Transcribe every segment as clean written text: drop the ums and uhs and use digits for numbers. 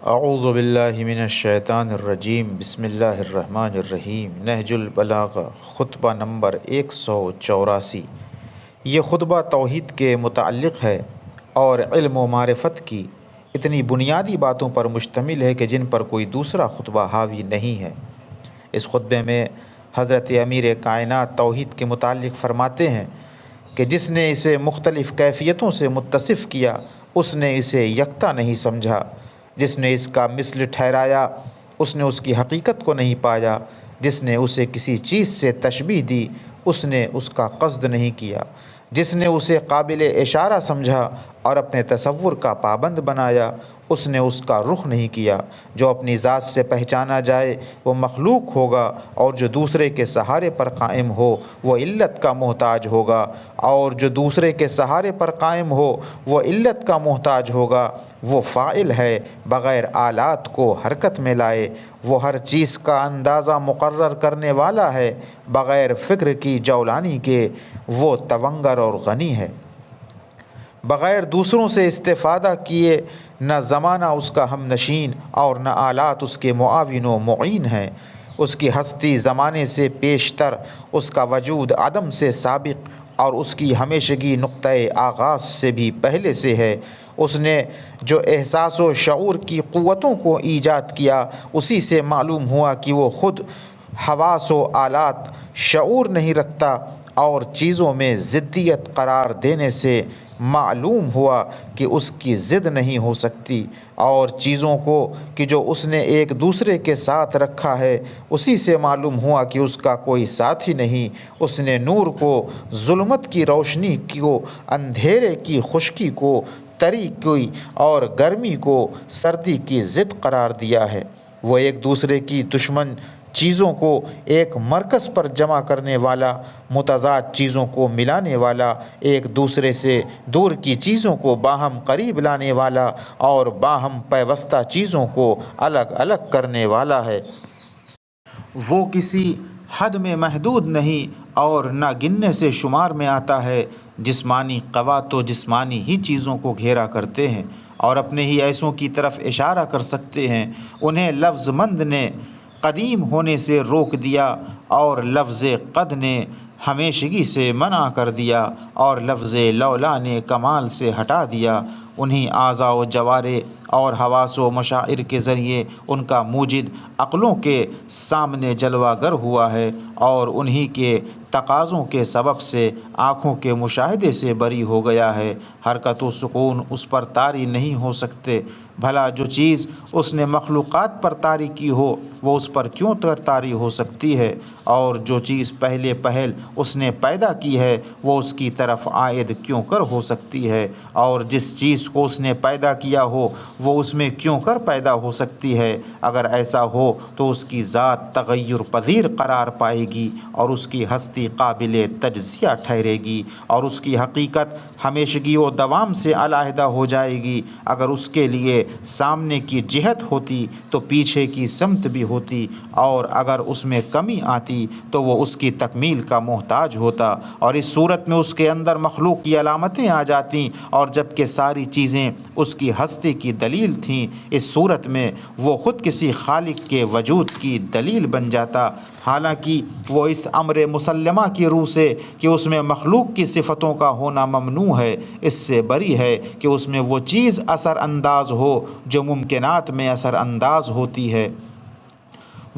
اعوذ باللہ من الشیطان الرجیم بسم اللہ الرحمن الرحیم نہج البلاغہ خطبہ نمبر 184۔ یہ خطبہ توحید کے متعلق ہے اور علم و معرفت کی اتنی بنیادی باتوں پر مشتمل ہے کہ جن پر کوئی دوسرا خطبہ حاوی نہیں ہے۔ اس خطبے میں حضرت امیر کائنات توحید کے متعلق فرماتے ہیں کہ جس نے اسے مختلف کیفیتوں سے متصف کیا اس نے اسے یکتا نہیں سمجھا، جس نے اس کا مثل ٹھہرایا اس نے اس کی حقیقت کو نہیں پایا، جس نے اسے کسی چیز سے تشبیہ دی اس نے اس کا قصد نہیں کیا، جس نے اسے قابل اشارہ سمجھا اور اپنے تصور کا پابند بنایا اس نے اس کا رخ نہیں کیا۔ جو اپنی ذات سے پہچانا جائے وہ مخلوق ہوگا، اور جو دوسرے کے سہارے پر قائم ہو وہ علت کا محتاج ہوگا، اور جو دوسرے کے سہارے پر قائم ہو وہ علت کا محتاج ہوگا۔ وہ فاعل ہے بغیر آلات کو حرکت میں لائے، وہ ہر چیز کا اندازہ مقرر کرنے والا ہے بغیر فکر کی جولانی کے، وہ تونگر اور غنی ہے، بغیر دوسروں سے استفادہ کیے، نہ زمانہ اس کا ہم نشین اور نہ آلات اس کے معاون و معین ہیں۔ اس کی ہستی زمانے سے پیشتر، اس کا وجود عدم سے سابق اور اس کی ہمیشگی نقطۂ آغاز سے بھی پہلے سے ہے۔ اس نے جو احساس و شعور کی قوتوں کو ایجاد کیا اسی سے معلوم ہوا کہ وہ خود حواس و آلات شعور نہیں رکھتا، اور چیزوں میں ضدیت قرار دینے سے معلوم ہوا کہ اس کی ضد نہیں ہو سکتی، اور چیزوں کو کہ جو اس نے ایک دوسرے کے ساتھ رکھا ہے اسی سے معلوم ہوا کہ اس کا کوئی ساتھی نہیں۔ اس نے نور کو ظلمت کی روشنی کو، اندھیرے کی خشکی کو، تری کی اور گرمی کو سردی کی ضد قرار دیا ہے۔ وہ ایک دوسرے کی دشمن چیزوں کو ایک مرکز پر جمع کرنے والا، متضاد چیزوں کو ملانے والا، ایک دوسرے سے دور کی چیزوں کو باہم قریب لانے والا اور باہم پیوستہ چیزوں کو الگ الگ کرنے والا ہے۔ وہ کسی حد میں محدود نہیں اور نہ گننے سے شمار میں آتا ہے۔ جسمانی قوا تو جسمانی ہی چیزوں کو گھیرا کرتے ہیں اور اپنے ہی ایسوں کی طرف اشارہ کر سکتے ہیں۔ انہیں لفظ مند نے قدیم ہونے سے روک دیا اور لفظ قد نے ہمیشگی سے منع کر دیا، اور لفظ لولا نے کمال سے ہٹا دیا۔ انہی اعضاء و جوارح اور حواس و مشاعر کے ذریعے ان کا موجد عقلوں کے سامنے جلوہ گر ہوا ہے، اور انہی کے تقاضوں کے سبب سے آنکھوں کے مشاہدے سے بری ہو گیا ہے۔ حرکت و سکون اس پر طاری نہیں ہو سکتے۔ بھلا جو چیز اس نے مخلوقات پر طاری کی ہو وہ اس پر کیوں طاری ہو سکتی ہے، اور جو چیز پہلے پہل اس نے پیدا کی ہے وہ اس کی طرف عائد کیوں کر ہو سکتی ہے، اور جس چیز کو اس نے پیدا کیا ہو وہ اس میں کیوں کر پیدا ہو سکتی ہے۔ اگر ایسا ہو تو اس کی ذات تغیر پذیر قرار پائے گی اور اس کی ہستی قابل تجزیہ ٹھہرے گی، اور اس کی حقیقت ہمیشگی و دوام سے علیحدہ ہو جائے گی۔ اگر اس کے لیے سامنے کی جہت ہوتی تو پیچھے کی سمت بھی ہوتی، اور اگر اس میں کمی آتی تو وہ اس کی تکمیل کا محتاج ہوتا، اور اس صورت میں اس کے اندر مخلوق کی علامتیں آ جاتیں، اور جب کہ ساری چیزیں اس کی ہستی کی دلیل تھیں، اس صورت میں وہ خود کسی خالق کے وجود کی دلیل بن جاتا، حالانکہ وہ اس امر مسلمہ کی روح سے کہ اس میں مخلوق کی صفتوں کا ہونا ممنوع ہے، اس سے بری ہے کہ اس میں وہ چیز اثر انداز ہو جو ممکنات میں اثر انداز ہوتی ہے۔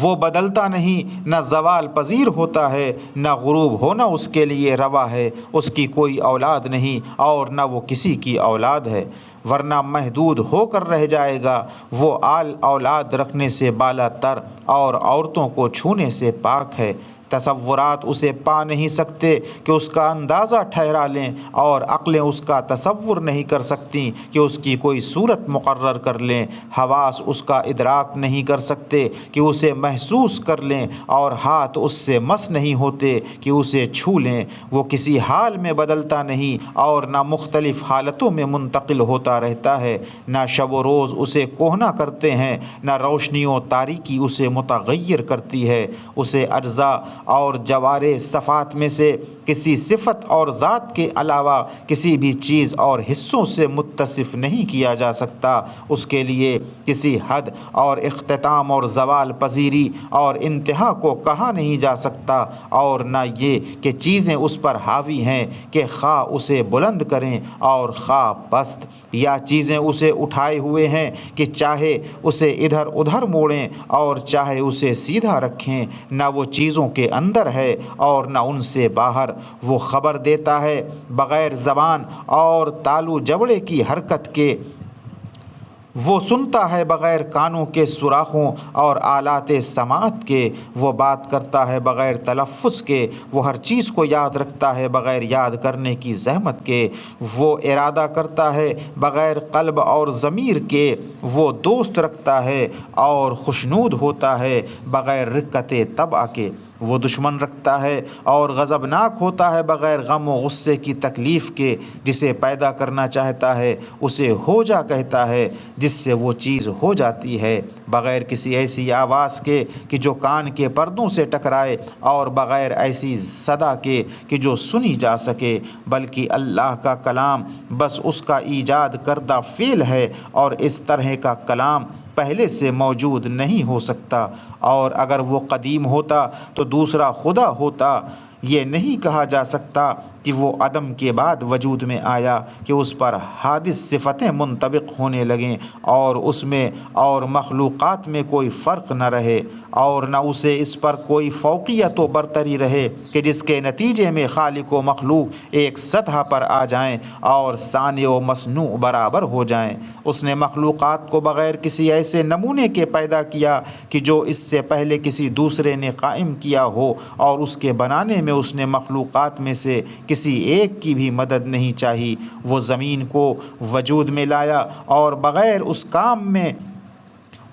وہ بدلتا نہیں، نہ زوال پذیر ہوتا ہے، نہ غروب ہونا اس کے لیے روا ہے۔ اس کی کوئی اولاد نہیں اور نہ وہ کسی کی اولاد ہے، ورنہ محدود ہو کر رہ جائے گا۔ وہ اولاد رکھنے سے بالا تر اور عورتوں کو چھونے سے پاک ہے۔ تصورات اسے پا نہیں سکتے کہ اس کا اندازہ ٹھہرا لیں، اور عقلیں اس کا تصور نہیں کر سکتیں کہ اس کی کوئی صورت مقرر کر لیں۔ حواس اس کا ادراک نہیں کر سکتے کہ اسے محسوس کر لیں، اور ہاتھ اس سے مس نہیں ہوتے کہ اسے چھو لیں۔ وہ کسی حال میں بدلتا نہیں اور نہ مختلف حالتوں میں منتقل ہوتا رہتا ہے۔ نہ شب و روز اسے کہنا کرتے ہیں، نہ روشنی و تاریکی اسے متغیر کرتی ہے۔ اسے اجزا اور جوارح صفات میں سے کسی صفت اور ذات کے علاوہ کسی بھی چیز اور حصوں سے متصف نہیں کیا جا سکتا۔ اس کے لیے کسی حد اور اختتام اور زوال پذیری اور انتہا کو کہا نہیں جا سکتا، اور نہ یہ کہ چیزیں اس پر حاوی ہیں کہ خواہ اسے بلند کریں اور خواہ پست، یا چیزیں اسے اٹھائے ہوئے ہیں کہ چاہے اسے ادھر ادھر موڑیں اور چاہے اسے سیدھا رکھیں۔ نہ وہ چیزوں کے اندر ہے اور نہ ان سے باہر۔ وہ خبر دیتا ہے بغیر زبان اور تالو جبڑے کی حرکت کے، وہ سنتا ہے بغیر کانوں کے سوراخوں اور آلات سماعت کے، وہ بات کرتا ہے بغیر تلفظ کے، وہ ہر چیز کو یاد رکھتا ہے بغیر یاد کرنے کی زحمت کے، وہ ارادہ کرتا ہے بغیر قلب اور ضمیر کے، وہ دوست رکھتا ہے اور خوشنود ہوتا ہے بغیر رقت طبع کے، وہ دشمن رکھتا ہے اور غضبناک ہوتا ہے بغیر غم و غصے کی تکلیف کے، جسے پیدا کرنا چاہتا ہے اسے ہو جا کہتا ہے، جس سے وہ چیز ہو جاتی ہے، بغیر کسی ایسی آواز کے کہ جو کان کے پردوں سے ٹکرائے اور بغیر ایسی صدا کے کہ جو سنی جا سکے، بلکہ اللہ کا کلام بس اس کا ایجاد کردہ فعل ہے، اور اس طرح کا کلام پہلے سے موجود نہیں ہو سکتا، اور اگر وہ قدیم ہوتا تو دوسرا خدا ہوتا۔ یہ نہیں کہا جا سکتا کہ وہ عدم کے بعد وجود میں آیا کہ اس پر حادث صفتیں منطبق ہونے لگیں اور اس میں اور مخلوقات میں کوئی فرق نہ رہے، اور نہ اسے اس پر کوئی فوقیت و برتری رہے کہ جس کے نتیجے میں خالق و مخلوق ایک سطح پر آ جائیں اور صانع و مصنوع برابر ہو جائیں۔ اس نے مخلوقات کو بغیر کسی ایسے نمونے کے پیدا کیا کہ جو اس سے پہلے کسی دوسرے نے قائم کیا ہو، اور اس کے بنانے میں اس نے مخلوقات میں سے کسی ایک کی بھی مدد نہیں چاہی۔ وہ زمین کو وجود میں لایا اور بغیر اس کام میں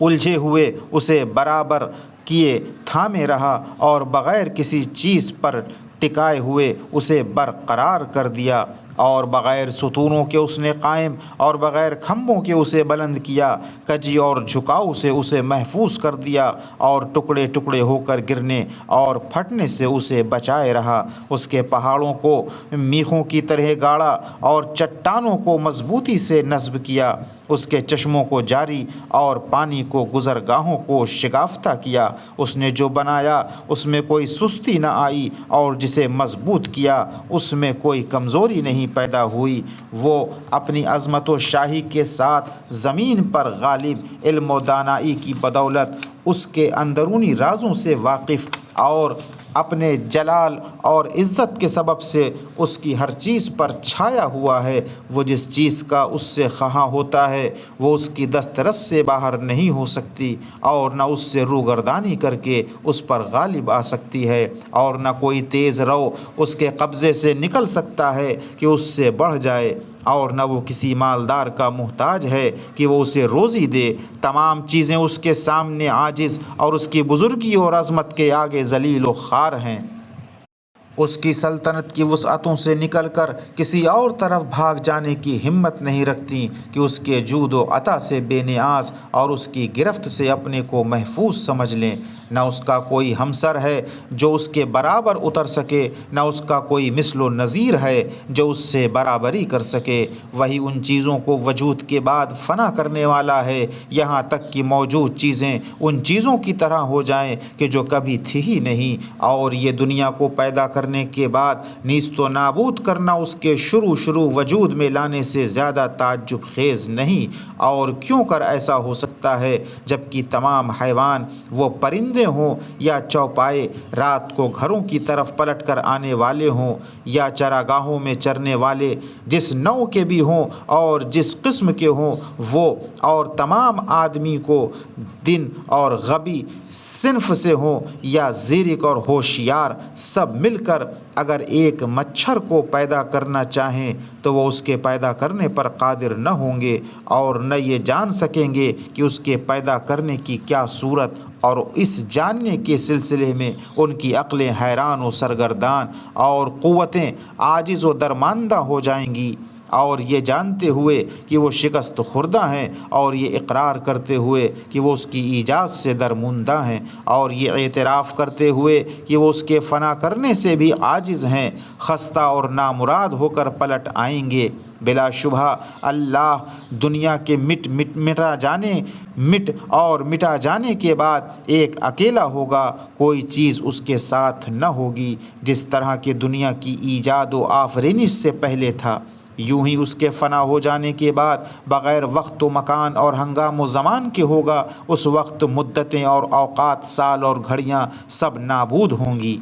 الجھے ہوئے اسے برابر کیے تھامے رہا، اور بغیر کسی چیز پر ٹکائے ہوئے اسے برقرار کر دیا، اور بغیر ستونوں کے اس نے قائم اور بغیر کھمبوں کے اسے بلند کیا، کجی اور جھکاؤ سے اسے محفوظ کر دیا، اور ٹکڑے ٹکڑے ہو کر گرنے اور پھٹنے سے اسے بچائے رہا۔ اس کے پہاڑوں کو میخوں کی طرح گاڑا اور چٹانوں کو مضبوطی سے نصب کیا، اس کے چشموں کو جاری اور پانی کو گزرگاہوں کو شگافتہ کیا۔ اس نے جو بنایا اس میں کوئی سستی نہ آئی، اور جسے مضبوط کیا اس میں کوئی کمزوری نہیں پیدا ہوئی۔ وہ اپنی عظمت و شاہی کے ساتھ زمین پر غالب، علم و دانائی کی بدولت اس کے اندرونی رازوں سے واقف، اور اپنے جلال اور عزت کے سبب سے اس کی ہر چیز پر چھایا ہوا ہے۔ وہ جس چیز کا اس سے خواہاں ہوتا ہے وہ اس کی دسترس سے باہر نہیں ہو سکتی، اور نہ اس سے روگردانی کر کے اس پر غالب آ سکتی ہے، اور نہ کوئی تیز رو اس کے قبضے سے نکل سکتا ہے کہ اس سے بڑھ جائے، اور نہ وہ کسی مالدار کا محتاج ہے کہ وہ اسے روزی دے۔ تمام چیزیں اس کے سامنے عاجز اور اس کی بزرگی اور عظمت کے آگے ذلیل و خوار ہیں۔ اس کی سلطنت کی وسعتوں سے نکل کر کسی اور طرف بھاگ جانے کی ہمت نہیں رکھتی کہ اس کے جود و عطا سے بے نیاز اور اس کی گرفت سے اپنے کو محفوظ سمجھ لیں۔ نہ اس کا کوئی ہمسر ہے جو اس کے برابر اتر سکے، نہ اس کا کوئی مثل و نظیر ہے جو اس سے برابری کر سکے۔ وہی ان چیزوں کو وجود کے بعد فنا کرنے والا ہے، یہاں تک کہ موجود چیزیں ان چیزوں کی طرح ہو جائیں کہ جو کبھی تھی ہی نہیں، اور یہ دنیا کو پیدا کرنے کے بعد نیست و نابود کرنا اس کے شروع وجود میں لانے سے زیادہ تعجب خیز نہیں۔ اور کیوں کر ایسا ہو سکتا ہے جبکہ تمام حیوان، وہ پرندے ہوں یا چوپائے، رات کو گھروں کی طرف پلٹ کر آنے والے ہوں یا چراگاہوں میں چرنے والے، جس نوع کے بھی ہوں اور جس قسم کے ہوں، وہ اور تمام آدمی کو دن اور غبی صنف سے ہوں یا زیرک اور ہوشیار، سب مل کر اگر ایک مچھر کو پیدا کرنا چاہیں تو وہ اس کے پیدا کرنے پر قادر نہ ہوں گے، اور نہ یہ جان سکیں گے کہ اس کے پیدا کرنے کی کیا صورت، اور اس جاننے کے سلسلے میں ان کی عقلیں حیران و سرگردان اور قوتیں عاجز و درماندہ ہو جائیں گی۔ اور یہ جانتے ہوئے کہ وہ شکست خوردہ ہیں، اور یہ اقرار کرتے ہوئے کہ وہ اس کی ایجاد سے درموندہ ہیں، اور یہ اعتراف کرتے ہوئے کہ وہ اس کے فنا کرنے سے بھی عاجز ہیں، خستہ اور نامراد ہو کر پلٹ آئیں گے۔ بلا شبہ اللہ دنیا کے مٹا جانے کے بعد ایک اکیلا ہوگا، کوئی چیز اس کے ساتھ نہ ہوگی۔ جس طرح کہ دنیا کی ایجاد و آفرینش سے پہلے تھا، یوں ہی اس کے فنا ہو جانے کے بعد بغیر وقت و مکان اور ہنگام و زمان کے ہوگا۔ اس وقت مدتیں اور اوقات، سال اور گھڑیاں سب نابود ہوں گی،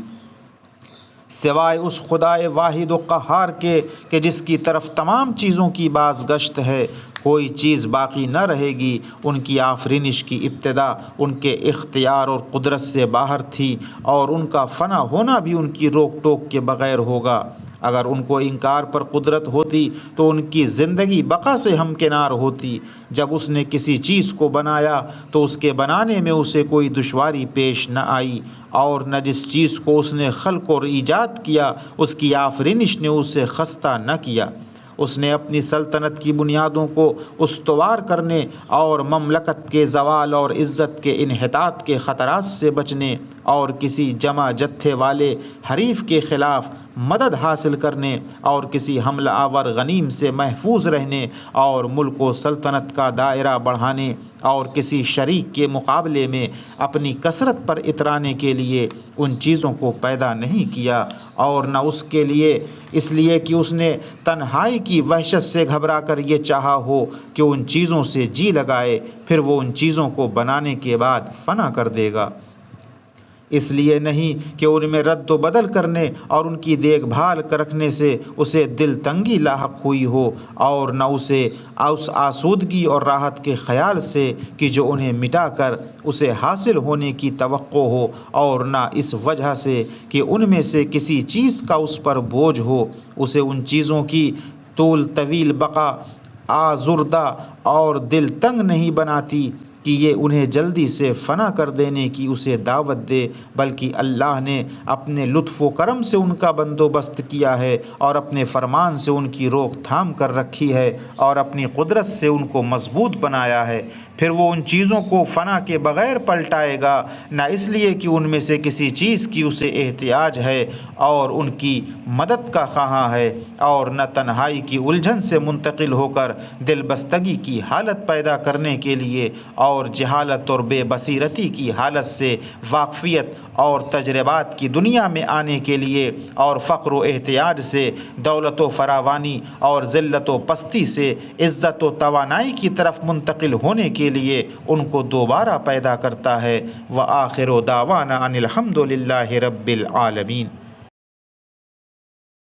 سوائے اس خدائے واحد و قہار کے کہ جس کی طرف تمام چیزوں کی بازگشت ہے۔ کوئی چیز باقی نہ رہے گی۔ ان کی آفرینش کی ابتدا ان کے اختیار اور قدرت سے باہر تھی، اور ان کا فنا ہونا بھی ان کی روک ٹوک کے بغیر ہوگا۔ اگر ان کو انکار پر قدرت ہوتی تو ان کی زندگی بقا سے ہمکنار ہوتی۔ جب اس نے کسی چیز کو بنایا تو اس کے بنانے میں اسے کوئی دشواری پیش نہ آئی، اور نہ جس چیز کو اس نے خلق اور ایجاد کیا اس کی آفرینش نے اسے خستہ نہ کیا۔ اس نے اپنی سلطنت کی بنیادوں کو استوار کرنے اور مملکت کے زوال اور عزت کے انحطاط کے خطرات سے بچنے اور کسی جمع جتھے والے حریف کے خلاف مدد حاصل کرنے اور کسی حملہ آور غنیم سے محفوظ رہنے اور ملک و سلطنت کا دائرہ بڑھانے اور کسی شریک کے مقابلے میں اپنی کثرت پر اترانے کے لیے ان چیزوں کو پیدا نہیں کیا، اور نہ اس کے لیے اس لیے کہ اس نے تنہائی کی وحشت سے گھبرا کر یہ چاہا ہو کہ ان چیزوں سے جی لگائے، پھر وہ ان چیزوں کو بنانے کے بعد فنا کر دے گا۔ اس لیے نہیں کہ ان میں رد و بدل کرنے اور ان کی دیکھ بھال رکھنے سے اسے دل تنگی لاحق ہوئی ہو، اور نہ اسے اس آسودگی اور راحت کے خیال سے کہ جو انہیں مٹا کر اسے حاصل ہونے کی توقع ہو، اور نہ اس وجہ سے کہ ان میں سے کسی چیز کا اس پر بوجھ ہو۔ اسے ان چیزوں کی طویل بقا آزردہ اور دل تنگ نہیں بناتی کہ یہ انہیں جلدی سے فنا کر دینے کی اسے دعوت دے، بلکہ اللہ نے اپنے لطف و کرم سے ان کا بندوبست کیا ہے، اور اپنے فرمان سے ان کی روک تھام کر رکھی ہے، اور اپنی قدرت سے ان کو مضبوط بنایا ہے۔ پھر وہ ان چیزوں کو فنا کے بغیر پلٹائے گا، نہ اس لیے کہ ان میں سے کسی چیز کی اسے احتیاج ہے اور ان کی مدد کا خواہاں ہے، اور نہ تنہائی کی الجھن سے منتقل ہو کر دل بستگی کی حالت پیدا کرنے کے لیے، اور جہالت اور بے بصیرتی کی حالت سے واقفیت اور تجربات کی دنیا میں آنے کے لیے، اور فقر و احتیاج سے دولت و فراوانی اور ذلت و پستی سے عزت و توانائی کی طرف منتقل ہونے کے لیے ان کو دوبارہ پیدا کرتا ہے۔ وآخر دعوانا ان الحمد للہ رب العالمین۔